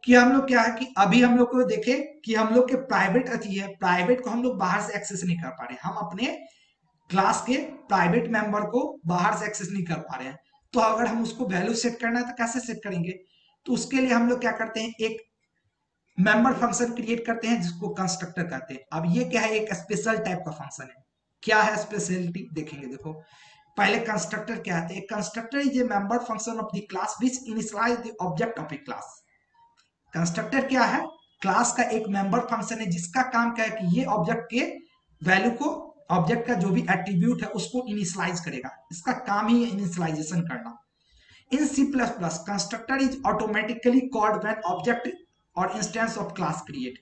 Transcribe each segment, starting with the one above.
कि हम लोग क्या है कि अभी हम लोग को देखे कि हम लोग के प्राइवेट अथी है, प्राइवेट को हम लोग बाहर से एक्सेस नहीं कर पा रहे, हम अपने क्लास के प्राइवेट मेंबर को बाहर से एक्सेस नहीं कर पा रहे हैं। तो अगर हम उसको वैल्यू सेट करना है तो कैसे सेट करेंगे? तो उसके लिए हम लोग क्या करते हैं, एक मेंबर फंक्शन क्रिएट करते हैं जिसको कंस्ट्रक्टर कहते हैं। अब ये क्या है, एक स्पेशल टाइप का फंक्शन है। क्या है स्पेशलिटी देखेंगे, देखो पहले कंस्ट्रक्टर क्या है, constructor is a member function of the class which initialize the object of a class. Constructor क्या है, क्लास का एक मेंबर फंक्शन है जिसका काम क्या है कि ये ऑब्जेक्ट के वैल्यू को, ऑब्जेक्ट का जो भी एट्रीब्यूट है उसको इनिशियलाइज करेगा, इसका काम ही है इनिशियलाइजेशन करना। In C++, constructor is automatically called when object और instance of class create.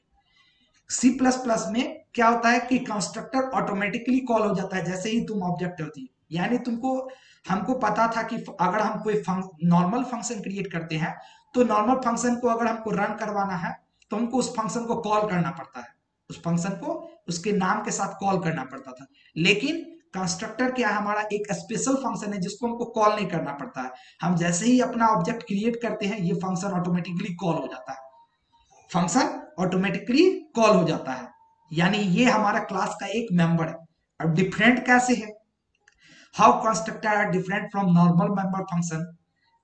C++ में क्या होता है कि कंस्ट्रक्टर ऑटोमेटिकली कॉल हो जाता है जैसे ही तुम ऑब्जेक्ट होती है। यानी तुमको, हमको पता था कि अगर हम कोई नॉर्मल फंक्शन क्रिएट करते हैं तो नॉर्मल फंक्शन को अगर हमको रन करवाना है तो हमको उस फंक्शन को कॉल करना पड़ता है, उस फंक्शन को उसके नाम के साथ कॉल करना पड़ता था। लेकिन कंस्ट्रक्टर क्या है, हमारा एक स्पेशल फंक्शन है जिसको हमको कॉल नहीं करना पड़ता है। हम जैसे ही अपना ऑब्जेक्ट क्रिएट करते हैं ये फंक्शन ऑटोमेटिकली कॉल हो जाता है, फंक्शन ऑटोमेटिकली कॉल हो जाता है। यानी ये हमारा क्लास का एक मेंबर है। अब डिफरेंट कैसे है, how constructor are different from normal member function.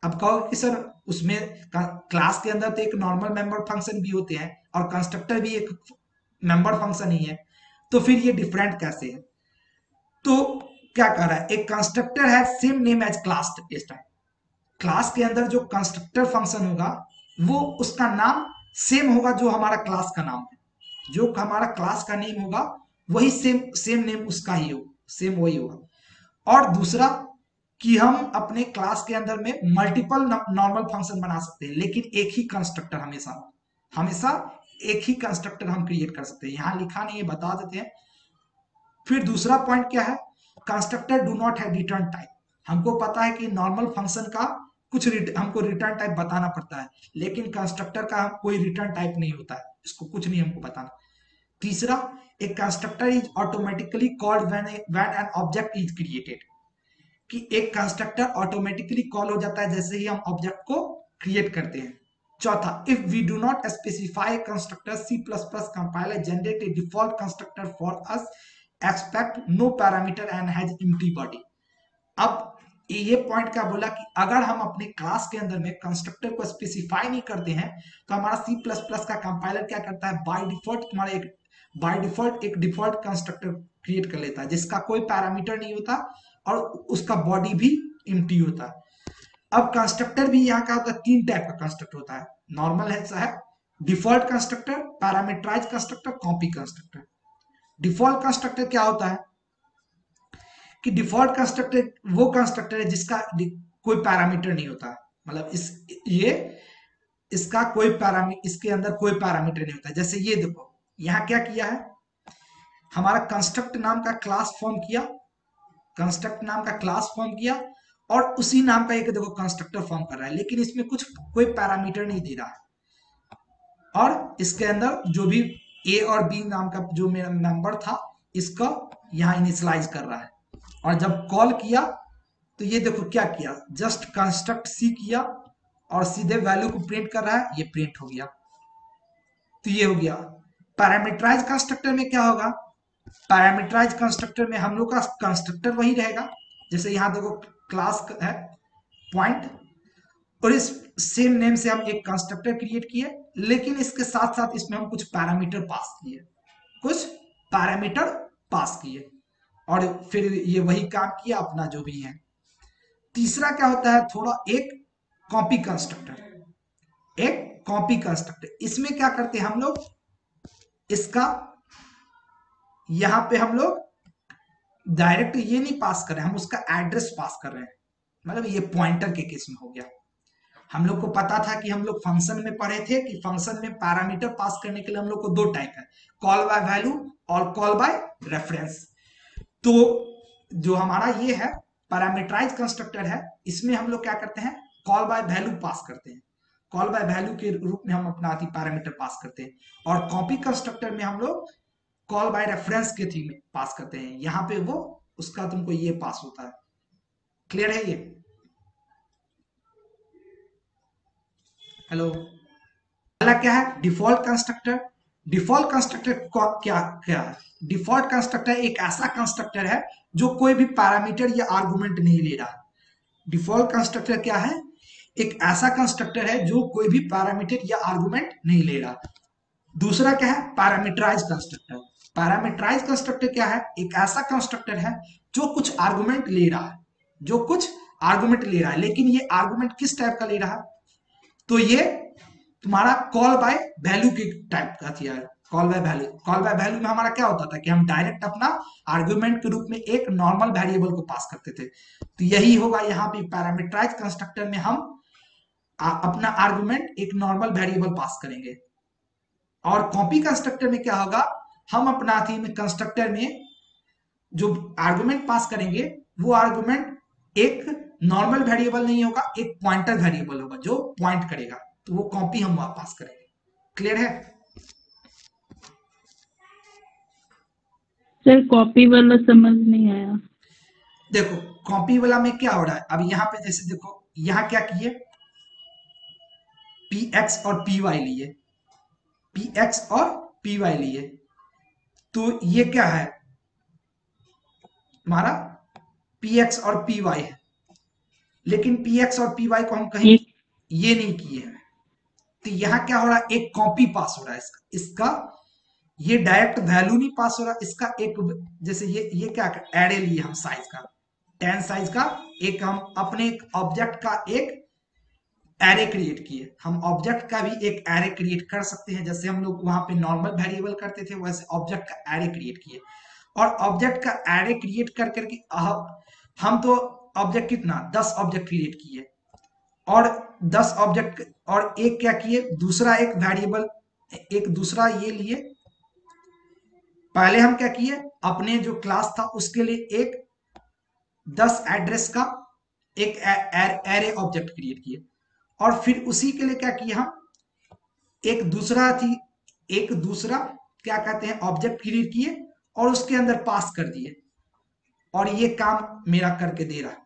अब कहोगे कि सर उसमें क्लास के अंदर तो एक नॉर्मल मेंबर फंक्शन भी होते हैं और कंस्ट्रक्टर भी एक मेंबर फंक्शन ही है, तो फिर ये डिफरेंट कैसे है? तो क्या कह रहा है, एक कंस्ट्रक्टर है सेम नेम एज क्लास इस टाइम। क्लास के अंदर जो कंस्ट्रक्टर फंक्शन होगा वो उसका नाम सेम होगा जो हमारा क्लास का नाम है, जो हमारा क्लास का नेम होगा वही सेम सेम नेम उसका ही हो, सेम वही होगा। और दूसरा कि हम अपने क्लास के अंदर में मल्टीपल नॉर्मल फंक्शन बना सकते हैं, लेकिन एक ही कंस्ट्रक्टर हमेशा हमेशा एक ही कंस्ट्रक्टर हम क्रिएट कर सकते हैं। यहां लिखा नहीं है, बता देते हैं। फिर दूसरा पॉइंट क्या है, constructor do not have return type. हमको पता है कि नॉर्मल फंक्शन का कुछ हमको रिटर्न टाइप बताना पड़ता है, लेकिन कंस्ट्रक्टर का कोई रिटर्न टाइप नहीं होता है, इसको कुछ नहीं हमको बताना। तीसरा, एक constructor is automatically called when an object is created, कि एक कंस्ट्रक्टर ऑटोमेटिकली कॉल हो जाता है जैसे ही हम ऑब्जेक्ट को क्रिएट करते हैं। चौथा, if we do not specify constructor C++ compiler generate a default constructor for us expect no parameter and has empty body. अब ये पॉइंट क्या बोला कि अगर हम अपने क्लास के अंदर में कंस्ट्रक्टर को स्पेसिफाई नहीं करते हैं तो हमारा C++ का कंपाइलर क्या करता है, बाय डिफॉल्ट एक डिफॉल्ट कंस्ट्रक्टर क्रिएट कर लेता है जिसका कोई पैरामीटर नहीं होता और उसका बॉडी भी एम्प्टी होता है। अब कंस्ट्रक्टर भी यहाँ का होता है, तीन टाइप का कंस्ट्रक्टर होता है, नॉर्मल है default constructor, parameterize constructor, copy constructor. Default constructor क्या होता है कि डिफॉल्ट कंस्ट्रक्टर वो कंस्ट्रक्टर है जिसका कोई पैरामीटर नहीं होता, मतलब ये इसका कोई इसके अंदर कोई पैरामीटर नहीं होता। जैसे ये देखो यहाँ क्या किया है, हमारा कंस्ट्रक्ट नाम का क्लास फॉर्म किया, कंस्ट्रक्ट नाम का क्लास फॉर्म किया और उसी नाम का एक देखो कंस्ट्रक्टर फॉर्म कर रहा है, लेकिन इसमें कुछ कोई पैरामीटर नहीं दे रहा है। और इसके अंदर जो भी ए और बी नाम का जो मेरा मेंबर था इसका यहाँ इनिशियलाइज कर रहा है। और जब कॉल किया तो ये देखो क्या किया, जस्ट कंस्ट्रक्ट सी किया और सीधे वैल्यू को प्रिंट कर रहा है, ये प्रिंट हो गया। तो ये हो गया। पैरामीटराइज कंस्ट्रक्टर में क्या होगा, पैरामीटराइज कंस्ट्रक्टर में हम लोग का कंस्ट्रक्टर वही रहेगा, जैसे यहाँ देखो क्लास है पॉइंट और इस सेम नेम से हम एक कंस्ट्रक्टर क्रिएट किए, लेकिन इसके साथ साथ इसमें हम कुछ पैरामीटर पास किए, कुछ पैरामीटर पास किए और फिर ये वही काम किया अपना जो भी है। तीसरा क्या होता है, थोड़ा एक कॉपी कंस्ट्रक्टर, एक कॉपी कंस्ट्रक्टर इसमें क्या करते हैं हम लोग, इसका यहां पे हम लोग डायरेक्ट ये नहीं पास कर रहे हैं, हम उसका एड्रेस पास कर रहे हैं। मतलब ये पॉइंटर के केस में हो गया। हम लोग को पता था कि हम लोग फंक्शन में पढ़े थे कि फंक्शन में पैरामीटर पास करने के लिए हम लोग को दो टाइप है, कॉल बाय वैल्यू और कॉल बाय रेफरेंस। तो जो हमारा ये है पैरामीटराइज कंस्ट्रक्टर है, इसमें हम लोग क्या करते हैं, कॉल बाय वैल्यू पास करते हैं, कॉल बाय वैल्यू के रूप में हम अपना पैरामीटर पास करते हैं। और कॉपी कंस्ट्रक्टर में हम लोग कॉल बाय रेफरेंस के थी में पास करते हैं, यहाँ पे वो उसका तुमको ये पास होता है। क्लियर है ये? हेलो। पहला क्या है डिफॉल्ट कंस्ट्रक्टर। डिफॉल्ट कंस्ट्रक्टर क्या क्या है? डिफॉल्ट कंस्ट्रक्टर एक ऐसा कंस्ट्रक्टर है जो कोई भी पैरामीटर या आर्गुमेंट नहीं ले रहा। डिफॉल्ट कंस्ट्रक्टर क्या है? एक ऐसा कंस्ट्रक्टर है जो कोई भी पैरामीटर या आर्गुमेंट नहीं ले रहा। दूसरा क्या है पैरामीटराइज कंस्ट्रक्टर। पैरामीटराइज कंस्ट्रक्टर क्या है? एक ऐसा कंस्ट्रक्टर है जो कुछ आर्गुमेंट ले रहा है, जो कुछ आर्गुमेंट ले रहा है, लेकिन ये आर्गुमेंट किस टाइप का ले रहा है? तो ये तुम्हारा कॉल बाय वैल्यू के टाइप का थी यार। Call by value, call by value में हमारा क्या होता था कि हम डायरेक्ट अपना आर्गुमेंट के रूप में एक नॉर्मल वेरिएबल को पास करते थे। तो यही होगा यहाँ पे पैरामीटराइज कंस्ट्रक्टर में हम अपना आर्गुमेंट एक नॉर्मल वेरिएबल पास करेंगे। और कॉपी कंस्ट्रक्टर में क्या होगा? हम अपना थी में कंस्ट्रक्टर में जो आर्गुमेंट पास करेंगे वो आर्गुमेंट एक नॉर्मल वेरिएबल नहीं होगा, एक पॉइंटर वेरिएबल होगा जो पॉइंट करेगा, तो वो कॉपी हम वहां पास करेंगे। क्लियर है? सर कॉपी वाला समझ नहीं आया। देखो कॉपी वाला में क्या हो रहा है, अब यहाँ पे जैसे देखो यहाँ क्या किए, पी एक्स और पी वाई लिए, पी एक्स और पी वाई लिए, तो ये क्या है हमारा पी एक्स और पी वाई है, लेकिन पी एक्स और पी वाई को हम कहीं एक ये नहीं किए हैं। तो यहाँ क्या हो रहा है, एक कॉपी पास हो रहा है इसका ये डायरेक्ट वैल्यू नहीं पास हो रहा, इसका एक जैसे ये क्या एरे लिए हम साइज का 10 साइज का, एक हम अपने ऑब्जेक्ट का एक एरे क्रिएट किए। हम ऑब्जेक्ट का भी एक एरे क्रिएट कर सकते हैं, जैसे हम लोग वहां पे नॉर्मल वेरिएबल करते थे वैसे ऑब्जेक्ट का एरे क्रिएट किए। और ऑब्जेक्ट का एरे क्रिएट कर करके हम तो ऑब्जेक्ट कितना 10 ऑब्जेक्ट क्रिएट किए, और 10 ऑब्जेक्ट और एक क्या किए दूसरा एक वेरिएबल, एक दूसरा ये लिए। पहले हम क्या किए अपने जो क्लास था उसके लिए एक 10 एड्रेस का एक एरे ऑब्जेक्ट क्रिएट किए, और फिर उसी के लिए क्या किया हम एक दूसरा क्या कहते हैं ऑब्जेक्ट क्रिएट किए और उसके अंदर पास कर दिए, और ये काम मेरा करके दे रहा है।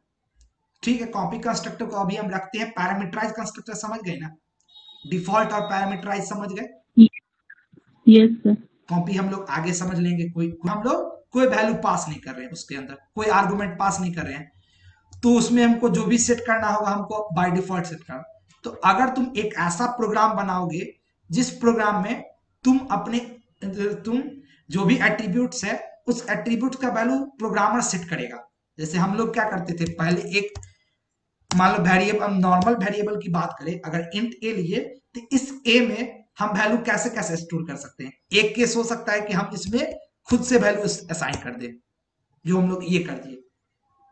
ठीक है, कॉपी कंस्ट्रक्टर को अभी हम रखते हैं। पैरामीटराइज कंस्ट्रक्टर समझ गए ना? डिफॉल्ट और पैरामीटराइज समझ गए। Yes sir. कॉपी हम लोग आगे समझ लेंगे। कोई हम लोग कोई वैल्यू पास नहीं कर रहे हैं, उसके अंदर कोई आर्गुमेंट पास नहीं कर रहे हैं, तो उसमें हमको जो भी सेट करना होगा हमको बाय डिफॉल्ट सेट करना। तो अगर तुम एक ऐसा प्रोग्राम बनाओगे जिस प्रोग्राम में तुम जो भी एट्रीब्यूट्स है उस एट्रीब्यूट का वैल्यू प्रोग्रामर सेट करेगा। जैसे हम लोग क्या करते थे पहले, एक मान लो वेरिएबल, हम नॉर्मल वेरिएबल की बात करें, अगर इंट ए लिए तो इस ए में हम वैल्यू कैसे कैसे स्टोर कर सकते हैं। एक केस हो सकता है कि हम इसमें खुद से वैल्यू असाइन कर दें, जो हम लोग ये कर दिए,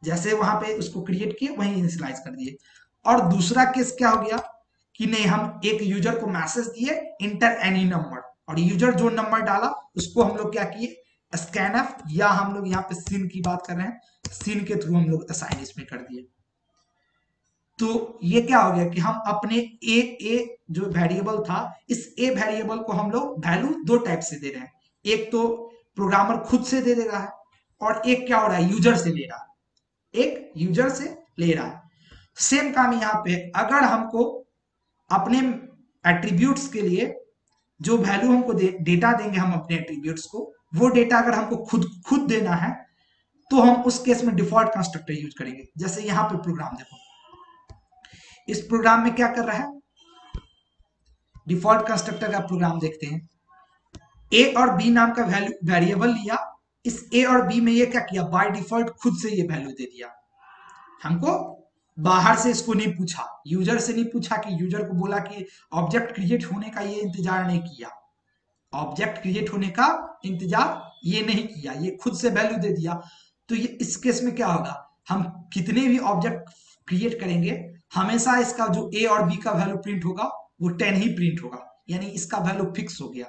जैसे वहां पे उसको क्रिएट किए वहीं इनिशियलाइज कर दिए। और दूसरा केस क्या हो गया कि नहीं, हम एक यूजर को मैसेज दिए इंटर एनी नंबर, और यूजर जो नंबर डाला उसको हम लोग क्या किए स्कैनफ, या हम लोग यहाँ पे सिन की बात कर रहे हैं, सिन के थ्रू हम लोग असाइन इसमें कर दिए। तो ये क्या हो गया कि हम अपने ए जो वेरिएबल था, इस ए वेरिएबल को हम लोग वैल्यू दो टाइप से दे रहे हैं। एक तो प्रोग्रामर खुद से दे रहा है, और एक क्या हो रहा है यूजर से ले रहा है, एक यूजर से ले रहा है। सेम काम यहाँ पे, अगर हमको अपने एट्रीब्यूट्स के लिए जो वैल्यू हमको डेटा देंगे हम अपने एट्रीब्यूट्स को, वो डेटा अगर हमको खुद खुद देना है तो हम उस केस में डिफॉल्ट कंस्ट्रक्टर यूज करेंगे। जैसे यहाँ पे प्रोग्राम देखो, इस प्रोग्राम में क्या कर रहा है, डिफॉल्ट कंस्ट्रक्टर का प्रोग्राम देखते हैं। ए और बी नाम का वैल्यू वेरिएबल लिया, इस ए और बी में ये क्या किया बाय डिफॉल्ट खुद से ये वैल्यू दे दिया। हमको बाहर से इसको नहीं पूछा, यूजर से नहीं पूछा, कि यूजर को बोला कि ऑब्जेक्ट क्रिएट होने का ये इंतजार नहीं किया, ऑब्जेक्ट क्रिएट होने का इंतजार ये नहीं किया, ये खुद से वैल्यू दे दिया। तो ये इस केस में क्या होगा, हम कितने भी ऑब्जेक्ट क्रिएट करेंगे हमेशा इसका जो ए और बी का वैल्यू प्रिंट होगा वो 10 ही प्रिंट होगा, यानी इसका वैल्यू फिक्स हो गया।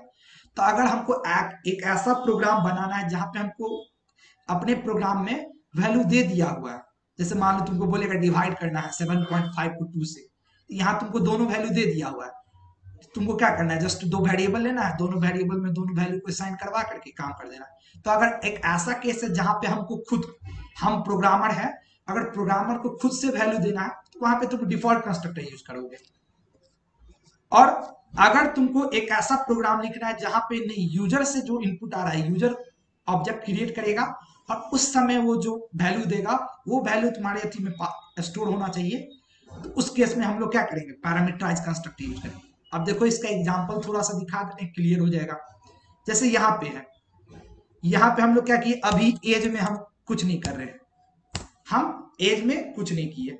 तो अगर हमको एक ऐसा प्रोग्राम बनाना है जहां पे हमको अपने प्रोग्राम में वैल्यू दे दिया हुआ है, जैसे मान लो तुमको बोलेगा डिवाइड करना है 7.5 को 2 से, यहाँ तुमको दोनों वैल्यू दे दिया हुआ है, तुमको क्या करना है जस्ट दो वेरिएबल लेना है, दोनों वेरिएबल में दोनों वैल्यू को असाइन करवा करके काम कर देना। तो अगर एक ऐसा केस है जहां पे हमको खुद, हम प्रोग्रामर है, अगर प्रोग्रामर को खुद से वैल्यू देना है तो वहां पे तुम डिफॉल्ट कंस्ट्रक्टर यूज करोगे। और अगर तुमको एक ऐसा प्रोग्राम लिखना है जहां पे नहीं यूजर से जो इनपुट आ रहा है, यूजर ऑब्जेक्ट क्रिएट करेगा और उस समय वो जो वैल्यू देगा वो वैल्यू तुम्हारे अथी में स्टोर होना चाहिए, तो उस केस में हम लोग क्या करेंगे, पैरामीटराइज कंस्ट्रक्ट यूज करेंगे। अब देखो इसका एग्जांपल थोड़ा सा दिखा देते हैं, क्लियर हो जाएगा। जैसे यहाँ पे है, यहाँ पे हम लोग क्या किए, अभी एज में हम कुछ नहीं कर रहे हैं, हम एज में कुछ नहीं किए,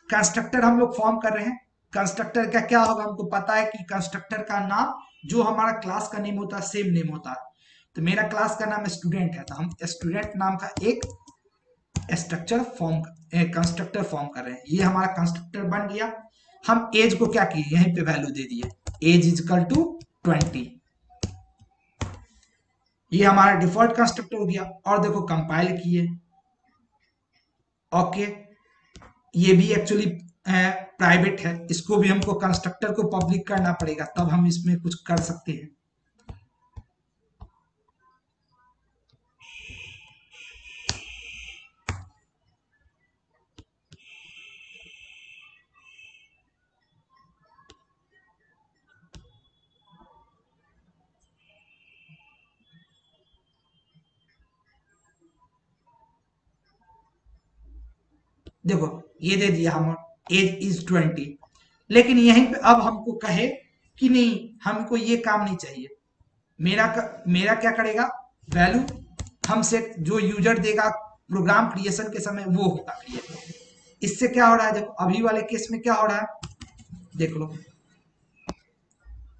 कंस्ट्रक्टर हम लोग फॉर्म कर रहे हैं। कंस्ट्रक्टर का क्या होगा, हमको पता है कि कंस्ट्रक्टर का नाम जो हमारा क्लास का नेम होता है सेम नेम होता है। तो मेरा क्लास का नाम स्टूडेंट है, तो हम स्टूडेंट नाम का एक स्ट्रक्चर फॉर्म कंस्ट्रक्टर फॉर्म कर रहे हैं। ये हमारा कंस्ट्रक्टर बन गया। हम एज को क्या किए, यहीं पे वैल्यू दे दिए, एज इजकल टू 20। ये हमारा डिफॉल्ट कंस्ट्रक्टर हो गया। और देखो कंपाइल किए, ओके, ये भी एक्चुअली प्राइवेट है, इसको भी हमको कंस्ट्रक्टर को पब्लिक करना पड़ेगा, तब हम इसमें कुछ कर सकते हैं। देखो ये दे दिया हम, एज इज 20, लेकिन यहीं पे अब हमको कहे कि नहीं हमको ये काम नहीं चाहिए, मेरा क्या करेगा, वैल्यू हमसे जो यूजर देगा प्रोग्राम क्रिएशन के समय वो होगा क्रिएट। इससे क्या हो रहा है, देखो अभी वाले केस में क्या हो रहा है, देख लो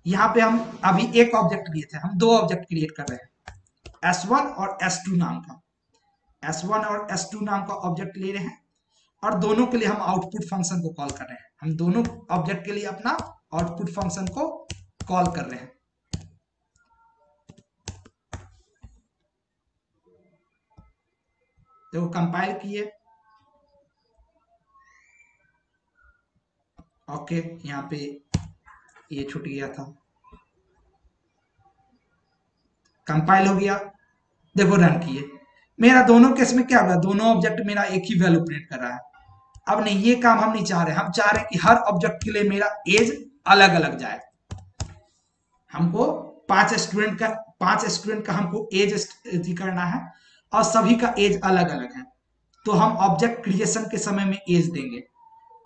यहाँ पे हम अभी एक ऑब्जेक्ट लिए थे, हम दो ऑब्जेक्ट क्रिएट कर रहे हैं, S1 और S2 नाम का, S1 और S2 नाम का ऑब्जेक्ट ले रहे हैं और दोनों के लिए हम आउटपुट फंक्शन को कॉल कर रहे हैं। हम दोनों ऑब्जेक्ट के लिए अपना आउटपुट फंक्शन को कॉल कर रहे हैं। देखो कंपाइल किए, ओके, यहाँ पे ये छूट गया था, कंपाइल हो गया। देखो रन किए, मेरा दोनों केस में क्या होगा, दोनों ऑब्जेक्ट मेरा एक ही वैल्यू प्रिंट कर रहा है। अब नहीं, ये काम हम नहीं चाह रहे, हम चाह रहे हैं कि हर ऑब्जेक्ट के लिए मेरा एज अलग अलग जाए। हमको पांच स्टूडेंट का हमको एज करना है और सभी का एज अलग अलग है, तो हम ऑब्जेक्ट क्रिएशन के समय में एज देंगे।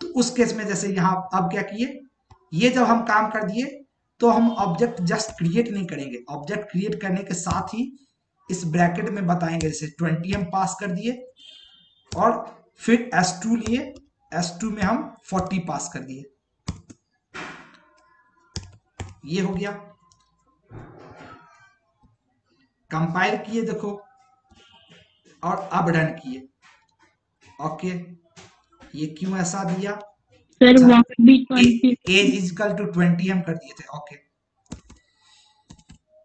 तो उस केस में जैसे यहाँ अब क्या किए, ये जब हम काम कर दिए तो हम ऑब्जेक्ट जस्ट क्रिएट नहीं करेंगे, ऑब्जेक्ट क्रिएट करने के साथ ही इस ब्रैकेट में बताएंगे, जैसे 20 हम पास कर दिए और फिर S2 लिए, S2 में हम 40 पास कर दिए, ये हो गया। कंपाइल किए देखो और अब रन किए, ओके, ये क्यों ऐसा दिया, सर वहाँ पे भी 20 एज इजकल टू 20 हम कर दिए थे, ओके।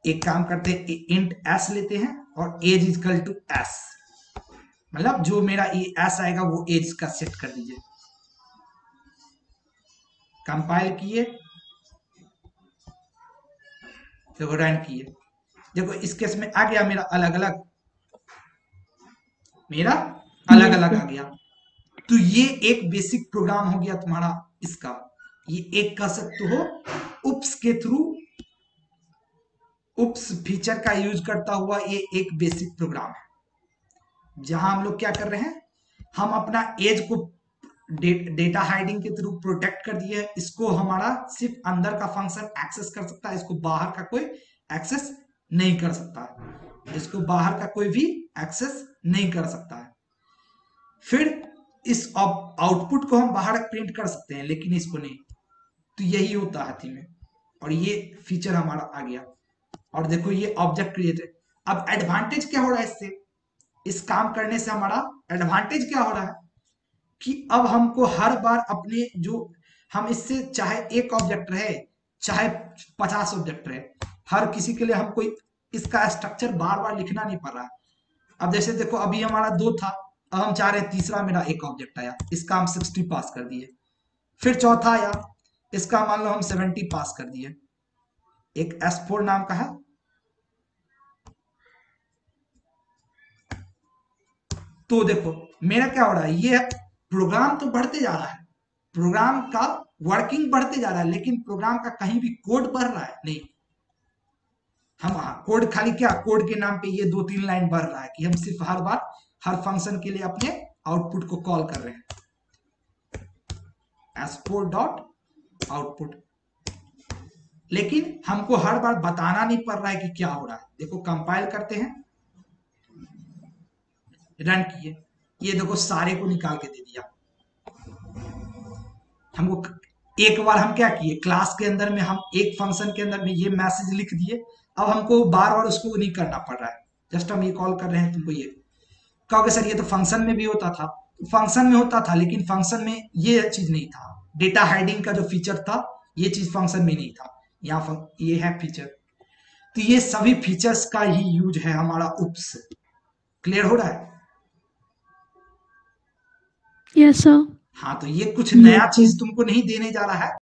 एक काम करते हैं, इंट s लेते हैं और एज इजकल टू s, मतलब जो मेरा s आएगा वो एज का सेट कर दीजिए। कंपाइल किए, देखो रन किए, देखो इस केस में आ गया मेरा अलग अलग आ गया। तो ये एक बेसिक प्रोग्राम हो गया तुम्हारा इसका, ये एक कह सकते हो उप्स के थ्रू, उप्स फीचर का यूज करता हुआ ये एक बेसिक प्रोग्राम है, जहां हम लोग क्या कर रहे हैं, हम अपना एज को डेटा हाइडिंग के थ्रू प्रोटेक्ट कर दिए। इसको हमारा सिर्फ अंदर का फंक्शन एक्सेस कर सकता है, इसको बाहर का कोई एक्सेस नहीं कर सकता है, इसको बाहर का कोई भी एक्सेस नहीं कर सकता है। फिर इस आउटपुट को हम बाहर प्रिंट कर सकते हैं लेकिन इसको नहीं, तो यही होता है थीम में, और ये फीचर हमारा आ गया। और देखो ये ऑब्जेक्ट क्रिएटेड, अब एडवांटेज क्या हो रहा है इससे, इस काम करने से हमारा एडवांटेज क्या हो रहा है कि अब हमको हर बार अपने जो हम इससे चाहे एक ऑब्जेक्ट रहे चाहे 50 ऑब्जेक्ट रहे, हर किसी के लिए हमको इसका स्ट्रक्चर बार बार लिखना नहीं पड़ रहा है। अब जैसे देखो अभी हमारा 2 था, अब हम चाह रहे तीसरा मेरा एक ऑब्जेक्ट आया, इसका हम 60 पास कर दिए, फिर चौथा आया, इसका मान लो हम 70 पास कर दिए, एक S4 नाम का है। तो देखो मेरा क्या हो रहा है, ये प्रोग्राम तो बढ़ते जा रहा है, प्रोग्राम का वर्किंग बढ़ते जा रहा है, लेकिन प्रोग्राम का कहीं भी कोड बढ़ रहा है नहीं। हम कोड खाली क्या, कोड के नाम पे ये 2-3 लाइन बढ़ रहा है कि हम सिर्फ हर बार हर फंक्शन के लिए अपने आउटपुट को कॉल कर रहे हैं, s4 डॉट आउटपुट, लेकिन हमको हर बार बताना नहीं पड़ रहा है कि क्या हो रहा है। देखो कंपाइल करते हैं, रन किए, ये देखो सारे को निकाल के दे दिया हमको। एक बार हम क्या किए, क्लास के अंदर में हम एक फंक्शन के अंदर में ये मैसेज लिख दिए, अब हमको बार बार उसको नहीं करना पड़ रहा है, जस्ट हम ये कॉल कर रहे हैं तुमको। ये कहोगे सर ये तो फंक्शन में भी होता था, फंक्शन में होता था, लेकिन फंक्शन में ये चीज नहीं था, डेटा हाइडिंग का जो फीचर था ये चीज फंक्शन में नहीं था, यहाँ ये है फीचर। तो ये सभी फीचर्स का ही यूज है हमारा उप्स। क्लियर हो रहा है? Yes sir. हाँ, तो ये कुछ नया चीज तुमको नहीं देने जा रहा है,